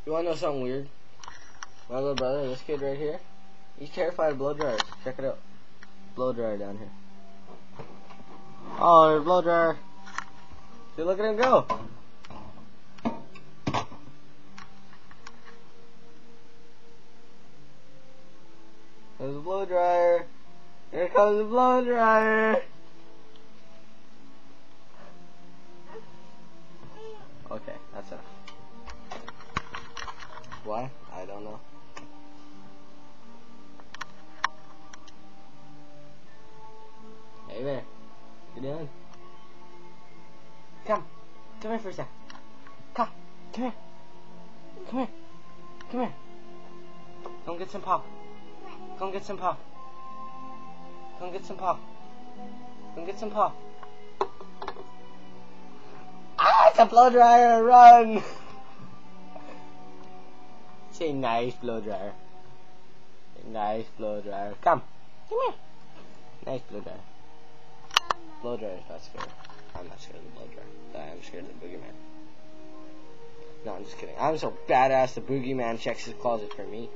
You wanna know something weird? My little brother, this kid right here, he's terrified of blow dryers. Check it out. Blow dryer down here. Oh, there's a blow dryer. See, look at him go. There's a blow dryer. Here comes the blow dryer. Okay, that's enough. Why? I don't know. Hey there. What you doing? Come. Come here for a sec. Come. Come here. Come here. Come here. Come get some pop. Come get some pop. Come get some pop. Come get some pop. Ah, it's a blow dryer. Run. Say nice blow dryer. Nice blow dryer. Come. Come here. Nice blow dryer. Blow dryer is not scary. I'm not scared of the blow dryer. I'm scared of the boogeyman. No, I'm just kidding. I'm so badass the boogeyman checks his closet for me.